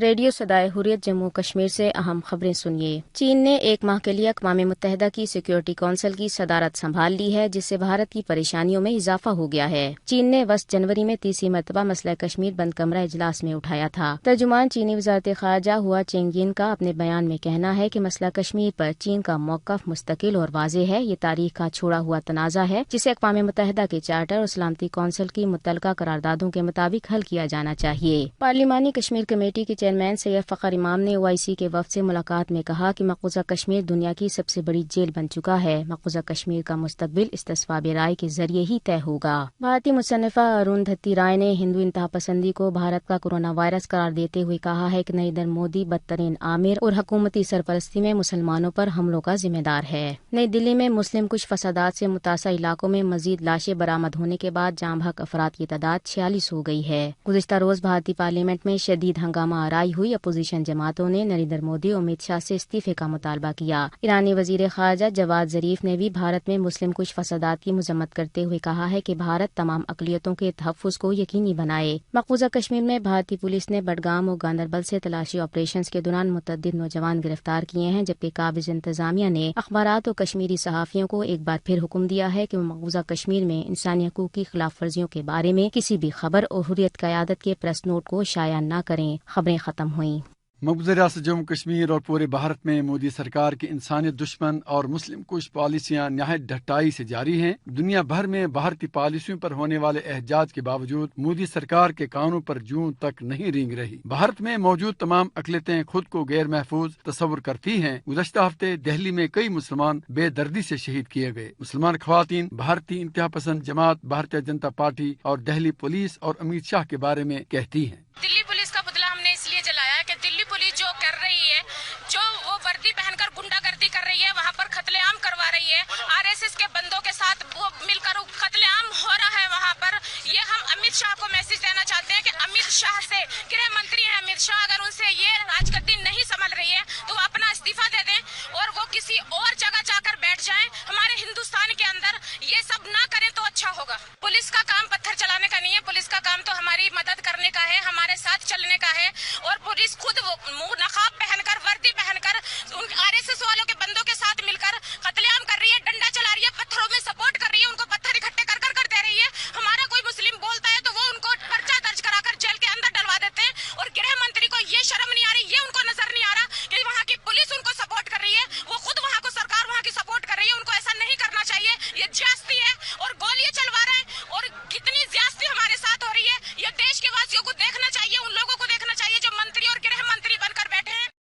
Radio صدائے حریت جموں کشمیر سے اہم خبریں سنیے۔ چین نے ایک ماہ کے لیے اقوام متحدہ کی سیکیورٹی کونسل کی صدارت سنبھال لی ہے، جس سے بھارت کی پریشانیوں میں اضافہ ہو گیا ہے۔ چین نے وسط جنوری میں تیسری مرتبہ مسئلہ کشمیر بند کمرہ اجلاس میں اٹھایا تھا۔ ترجمان چینی وزارت خارجہ ہوا چینگین کا اپنے بیان میں کہنا ہے کہ مسئلہ کشمیر پر چین کا موقف مستقل اور واضح ہے۔ یہ تاریخ کا چھوڑا ہوا تنازع ہے، جسے اقوام متحدہ کے چارٹر اور سلامتی کونسل کی متعلقہ قراردادوں کے مطابق حل کیا جانا چاہیے۔ پارلیمانی کشمیر کمیٹی کے چیئرمین سید فخر امام نے OIC کے وفد سے ملاقات میں کہا کہ مقبوضہ کشمیر دنیا کی سب سے بڑی جیل بن چکا ہے۔ مقبوضہ کشمیر کا مستقبل استصواب رائے کے ذریعے ہی طے ہوگا۔ بھارتی مصنفہ اروندھتی رائے نے ہندو انتہا پسندی کو بھارت کا کورونا وائرس قرار دیتے ہوئے کہا ہے کہ نریندر مودی بدترین آمر اور حکومتی سرپرستی میں مسلمانوں پر حملوں کا ذمہ دار ہے۔ نئی دلی میں مسلم کش فسادات سے متاثرہ علاقوں میں مزید لاشیں برآمد ہونے کے بعد جاں بحق افراد کی تعداد 46 ہو گئی ہے۔ گزشتہ روز بھارتی پارلیمنٹ میں شدید ہنگامہ آرائی ہوئی۔ اپوزیشن جماعتوں نے نریندر مودی اور امت شاہ سے استعفے کا مطالبہ کیا۔ ایرانی وزیر خارجہ جواد ظریف نے بھی بھارت میں مسلم کش فسادات کی مذمت کرتے ہوئے کہا ہے کہ بھارت تمام اقلیتوں کے تحفظ کو یقینی بنائے۔ مقبوضہ کشمیر میں بھارتی پولیس نے بڈگام اور گاندربل سے تلاشی آپریشنز کے دوران متعدد نوجوان گرفتار کیے ہیں، جبکہ قابض انتظامیہ نے اخبارات اور کشمیری صحافیوں کو ایک بار پھر حکم دیا ہے کہ وہ مقبوضہ کشمیر میں انسانی حقوق کی خلاف ورزیوں کے بارے میں کسی بھی خبر اور حریت قیادت کے پریس نوٹ کو شائع نہ کریں۔ خبریں ختم ہوئیں۔ مقبوضہ ریاست جموں کشمیر اور پورے بھارت میں مودی سرکار کی انسانیت دشمن اور مسلم کش پالیسیاں نہایت ڈھٹائی سے جاری ہیں۔ دنیا بھر میں بھارتی پالیسیوں پر ہونے والے احجاج کے باوجود مودی سرکار کے کانوں پر جوں تک نہیں رینگ رہی۔ بھارت میں موجود تمام اقلیتیں خود کو غیر محفوظ تصور کرتی ہیں۔ گزشتہ ہفتے دہلی میں کئی مسلمان بے دردی سے شہید کیے گئے۔ مسلمان خواتین بھارتی انتہا پسند جماعت بھارتیہ جنتا پارٹی اور دہلی پولیس اور امت شاہ کے بارے میں کہتی ہیں۔ دلی پولیس کا پتلا ہم نے اس لیے جلایا کہ دلی پولیس جو کر رہی ہے، جو وہ وردی پہن کر گنڈا گردی کر رہی ہے، وہاں پر قتل عام کروا رہی ہے۔ RSS کے بندوں کے ساتھ وہ مل کر قتل عام ہو رہا ہے وہاں پر۔ یہ ہم امت شاہ کو میسج دینا چاہتے ہیں کہ امت شاہ سے، گرہ منتری ہیں امت شاہ، اگر ان سے یہ راج گدی نہیں سنبھل رہی ہے تو وہ اپنا استعفیٰ دے دیں اور وہ کسی اور جگہ جا کر بیٹھ جائیں۔ ہمارے ہندوستان کے اندر یہ سب نہ کریں تو اچھا ہوگا۔ پولیس کا کام پتھر چلانے کا نہیں ہے، پولیس کا کام تو ہماری مدد کرنے کا ہے، ہمارے ساتھ چلنے کا ہے۔ اور پولیس خود منہ نقاب پہن کر، وردی پہن کر، ان RSS والوں کے بندوں کے ساتھ مل کر قتل عام کر رہی ہے، ڈنڈا چلا رہی ہے، پتھروں میں سپورٹ کر رہی ہے، ان کو پتھر اکٹھے کر کر دے رہی ہے۔ ہمارا کوئی مسلم بولتا ہے تو وہ ان کو پرچہ درج کرا کر جیل کے اندر ڈلوا دیتے ہیں، اور گرہ منتری کو یہ شرم نہیں آ رہی، یہ ان